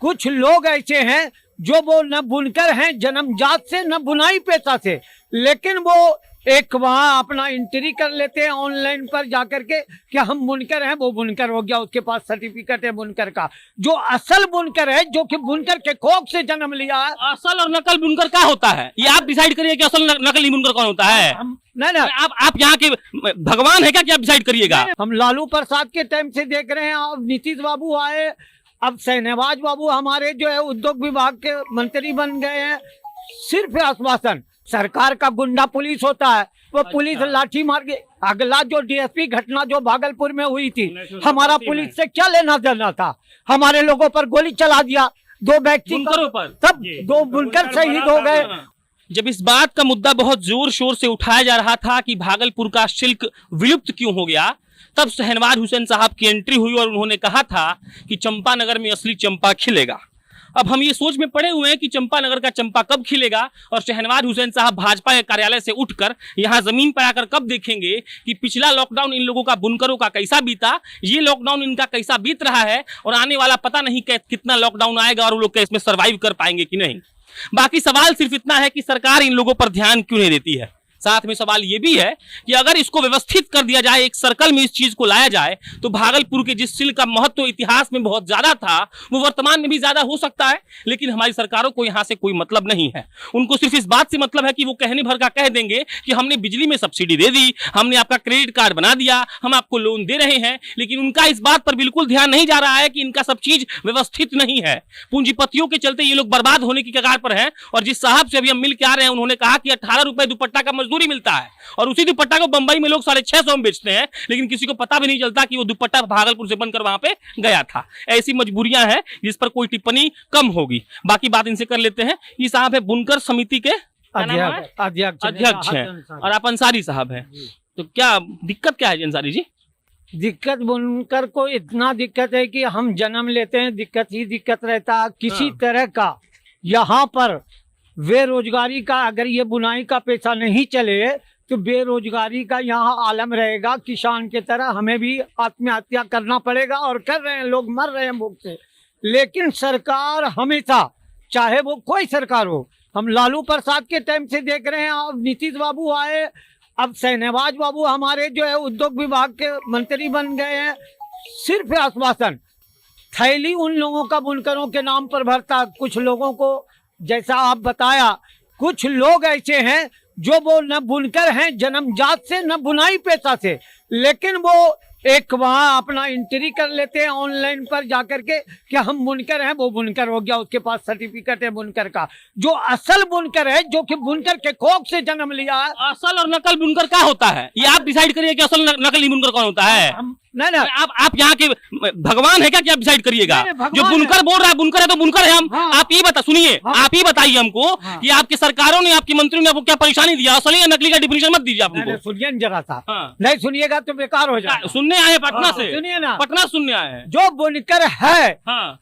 कुछ लोग ऐसे हैं जो वो न बुनकर हैं जन्मजात से, न बुनाई पेशा से, लेकिन वो एक वहां अपना एंट्री कर लेते हैं ऑनलाइन पर जाकर के कि हम बुनकर हैं, वो बुनकर हो गया, उसके पास सर्टिफिकेट है बुनकर का। जो असल बुनकर है, जो कि बुनकर के कोख से जन्म लिया है। असल और नकल बुनकर क्या होता है, ये आप डिसाइड करिए कि असल नकली बुनकर कौन होता है। नहीं, आप यहाँ के भगवान है क्या आप डिसाइड करिएगा। हम लालू प्रसाद के टाइम से देख रहे हैं, अब नीतीश बाबू आए, अब शहनवाज बाबू हमारे जो है उद्योग विभाग के मंत्री बन गए हैं। सिर्फ आश्वासन, सरकार का गुंडा पुलिस होता है, वो पुलिस लाठी मार के। अगला जो डीएसपी घटना जो भागलपुर में हुई थी, हमारा पुलिस से क्या लेना देना था। हमारे लोगों पर गोली चला दिया, 2 व्यक्ति तब 2 बुनकर शहीद हो गए। जब इस बात का मुद्दा बहुत जोर शोर से उठाया जा रहा था कि भागलपुर का सिल्क विलुप्त क्यों हो गया, तब शहनवाज हुसैन साहब की एंट्री हुई और उन्होंने कहा था कि चंपानगर में असली चंपा खिलेगा। अब हम ये सोच में पड़े हुए हैं कि चंपानगर का चंपा कब खिलेगा, और शहनवाज हुसैन साहब भाजपा के कार्यालय से उठकर यहाँ जमीन पर आकर कब देखेंगे कि पिछला लॉकडाउन इन लोगों का बुनकरों का कैसा बीता, ये लॉकडाउन इनका कैसा बीत रहा है, और आने वाला पता नहीं कितना लॉकडाउन आएगा और वो लोग इसमें सर्वाइव कर पाएंगे कि नहीं। बाकी सवाल सिर्फ इतना है कि सरकार इन लोगों पर ध्यान क्यों नहीं देती है। साथ में सवाल ये भी है कि अगर इसको व्यवस्थित कर दिया जाए, एक सर्कल में इस चीज को लाया जाए, तो भागलपुर के जिस सिल्क का महत्व इतिहास में बहुत ज्यादा था, वो वर्तमान में भी ज्यादा हो सकता है। लेकिन हमारी सरकारों को यहाँ से कोई मतलब नहीं है। उनको सिर्फ इस बात से मतलब है कि वो कहने भर का कह देंगे कि हमने बिजली में सब्सिडी दे दी, हमने आपका क्रेडिट कार्ड बना दिया, हम आपको लोन दे रहे हैं। लेकिन उनका इस बात पर बिल्कुल ध्यान नहीं जा रहा है कि इनका सब चीज व्यवस्थित नहीं है। पूंजीपतियों के चलते ये लोग बर्बाद होने की कगार पर हैं। और जिस साहब से अभी हम मिल के आ रहे हैं, उन्होंने कहा कि 18 रुपए दुपट्टा का मजदूरी मिलता है, और उसी दुपट्टा को बंबई में लोग 650 में बेचते हैं। लेकिन किसी को पता भी नहीं चलता कि वो दुपट्टा भागलपुर से बनकर वहां पे गया था। ऐसी मजबूरियां हैं जिस पर कोई टिप्पणी कम होगी। बाकी बात इनसे कर लेते हैं। ये साहब है बुनकर समिति के अध्यक्ष हैं, और आप अंसारी साहब हैं। तो क्या दिक्कत क्या है अंसारी जी? दिक्कत बुनकर को इतना दिक्कत है कि हम जन्म लेते हैं, दिक्कत ही दिक्कत रहता है। किसी तरह का यहाँ पर बेरोजगारी का, अगर ये बुनाई का पेशा नहीं चले तो बेरोजगारी का यहाँ आलम रहेगा। किसान की तरह हमें भी आत्महत्या करना पड़ेगा, और कर रहे हैं, लोग मर रहे हैं भूख से। लेकिन सरकार हमेशा, चाहे वो कोई सरकार हो, हम लालू प्रसाद के टाइम से देख रहे हैं, अब नीतीश बाबू आए, अब शहनवाज बाबू हमारे जो है उद्योग विभाग के मंत्री बन गए हैं। सिर्फ आश्वासन, थैली उन लोगों का बुनकरों के नाम पर भरता। कुछ लोगों को, जैसा आप बताया, कुछ लोग ऐसे हैं जो वो न बुनकर हैं जन्मजात से, न बुनाई पेशा से, लेकिन वो एक वहां अपना एंट्री कर लेते हैं ऑनलाइन पर जाकर के कि हम बुनकर हैं, वो बुनकर हो गया, उसके पास सर्टिफिकेट है बुनकर का। जो असल बुनकर है, जो कि बुनकर के कोख से जन्म लिया है। असल और नकल बुनकर क्या होता है, ये आप डिसाइड करिए कि असल नकली बुनकर कौन होता है। नहीं, आप यहाँ के भगवान है क्या आप डिसाइड करिएगा। जो बुनकर बोल रहा है बुनकर है तो बुनकर है हम। हाँ। आप ये बता, सुनिए, आप ही बताइए हमको कि आपकी सरकारों ने, आपकी मंत्रियों ने आपको क्या परेशानी दिया। असली या नकली का डिफिनेशन मत दीजिए आप हमको। सुनिए जरा सा, हाँ। नहीं सुनिएगा तो बेकार हो जाएगा। सुनने आए पटना से, सुनिए ना, पटना सुनने आए हैं। जो बुनकर है, हाँ,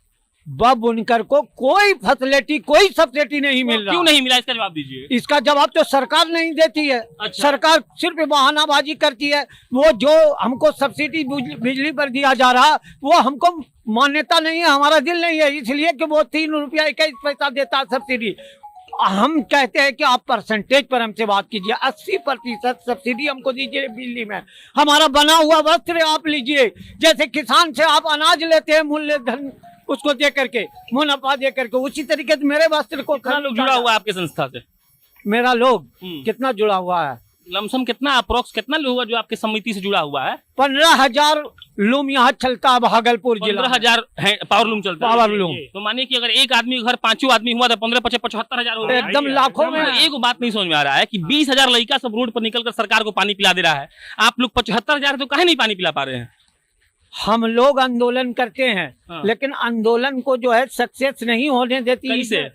वह बुनकर को कोई फैसिलिटी, कोई सब्सिडी नहीं मिल रहा। क्यों नहीं मिला, इसका जवाब दीजिए। इसका जवाब तो सरकार नहीं देती है। अच्छा। सरकार सिर्फ बहानाबाजी करती है। वो जो हमको सब्सिडी बिजली पर दिया जा रहा, वो हमको मान्यता नहीं है, हमारा दिल नहीं है, इसलिए कि वो 3 रुपया 21 पैसा देता है सब्सिडी। हम कहते हैं कि आप परसेंटेज पर हमसे बात कीजिए। 80% सब्सिडी हमको दीजिए बिजली में। हमारा बना हुआ वस्त्र आप लीजिए, जैसे किसान से आप अनाज लेते हैं मूल्य धन उसको दे करके, मुनाफा दे करके, उसी तरीके से मेरे वस्त्र को कितना लोग जुड़ा हुआ है आपके संस्था से? मेरा लोग कितना जुड़ा हुआ है, लमसम कितना, अप्रोक्स कितना लोग जो आपके समिति से जुड़ा हुआ है? 15,000 लूम यहाँ चलता है भागलपुर जिला। 15,000 पावर लूम चलता है। पावर लूम तो मानिए कि अगर एक आदमी घर 5 आदमी हुआ तो 15-75,000 हो गया। एकदम लाखों में। एक बात नहीं समझ में आ रहा है कि 20,000 लड़का सब रोड पर निकलकर सरकार को पानी पिला दे रहा है। आप लोग 75,000 तो काहे नहीं पानी पिला पा रहे हैं? हम लोग आंदोलन करते हैं, हाँ। लेकिन आंदोलन को जो है सक्सेस नहीं होने देती। कैसे?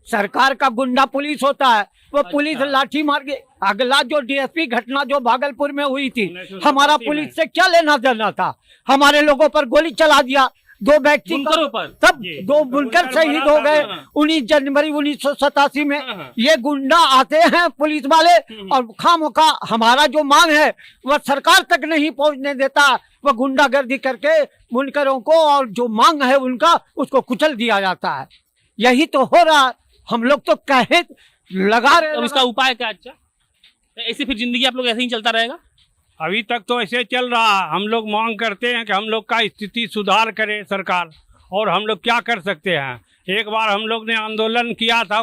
सरकार का गुंडा पुलिस होता है, वो पुलिस लाठी मार के। अगला जो डीएसपी घटना जो भागलपुर में हुई थी, हमारा पुलिस से क्या लेना देना था। हमारे लोगों पर गोली चला दिया, दो व्यक्ति बुनकरों पर तब दो बुनकर शहीद हो गए 19 जनवरी 1987 में। ये गुंडा आते हैं पुलिस वाले और खामोखा हमारा जो मांग है वह सरकार तक नहीं पहुंचने देता, वह गुंडागर्दी करके बुनकरों को और जो मांग है उनका उसको कुचल दिया जाता है। यही तो हो रहा। हम लोग तो कहे लगा रहे। अब इसका उपाय क्या? अच्छा ऐसे फिर जिंदगी आप लोग ऐसे ही चलता रहेगा? अभी तक तो ऐसे चल रहा। हम लोग मांग करते हैं कि हम लोग का स्थिति सुधार करे सरकार, और हम लोग क्या कर सकते हैं। एक बार हम लोग ने आंदोलन किया था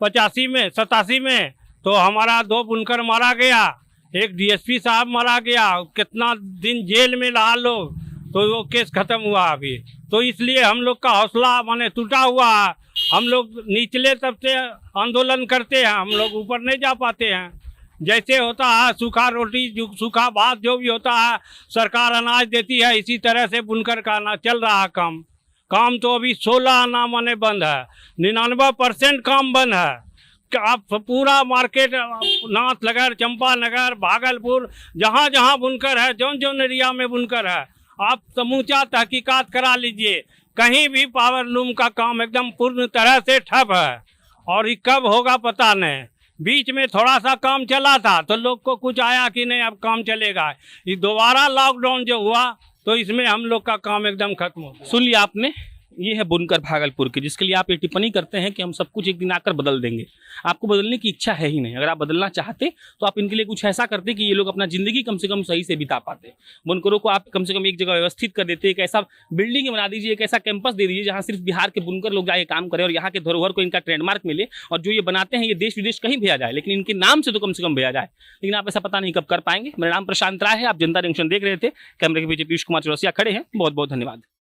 87 में, तो हमारा 2 बुनकर मारा गया, एक डीएसपी साहब मारा गया, कितना दिन जेल में रहा लोग, तो वो केस खत्म हुआ अभी। तो इसलिए हम लोग का हौसला माने टूटा हुआ है। हम लोग निचले तब से आंदोलन करते हैं, हम लोग ऊपर नहीं जा पाते हैं। जैसे होता है सूखा रोटी जो सूखा भात जो भी होता है सरकार अनाज देती है, इसी तरह से बुनकर का अनाज चल रहा है। काम तो अभी 16 आना माने बंद है, 99% काम बंद है। आप पूरा मार्केट नाथनगर, चंपानगर, भागलपुर, जहाँ जहाँ बुनकर है, जौन एरिया में बुनकर है, आप समूचा तहकीकात करा लीजिए, कहीं भी पावर लूम का काम एकदम पूर्ण तरह से ठप है। और ये कब होगा पता नहीं। बीच में थोड़ा सा काम चला था तो लोग को कुछ आया कि नहीं अब काम चलेगा। ये दोबारा लॉकडाउन जो हुआ तो इसमें हम लोग का काम एकदम खत्म हो गया। सुन लिया आपने, ये है बुनकर भागलपुर के, जिसके लिए आप ये टिप्पणी करते हैं कि हम सब कुछ एक दिन आकर बदल देंगे। आपको बदलने की इच्छा है ही नहीं। अगर आप बदलना चाहते तो आप इनके लिए कुछ ऐसा करते कि ये लोग अपना जिंदगी कम से कम सही से बिता पाते। बुनकरों को आप कम से कम एक जगह व्यवस्थित कर देते, एक ऐसा बिल्डिंग बना दीजिए, एक ऐसा कैंपस दे दीजिए जहाँ सिर्फ बिहार के बुनकर लोग जाए काम करें और यहाँ के धरोहर को इनका ट्रेडमार्क मिले, और जो ये बनाते हैं ये देश विदेश कहीं भेजा जाए, लेकिन इनके नाम से तो कम से कम भेजा जाए। लेकिन आप ऐसा पता नहीं कब कर पाएंगे। मेरा नाम प्रशांत राय है, आप जनता जंक्शन देख रहे थे। कैमरे के पीछे पीयूष कुमार चौरसिया खड़े हैं। बहुत बहुत धन्यवाद।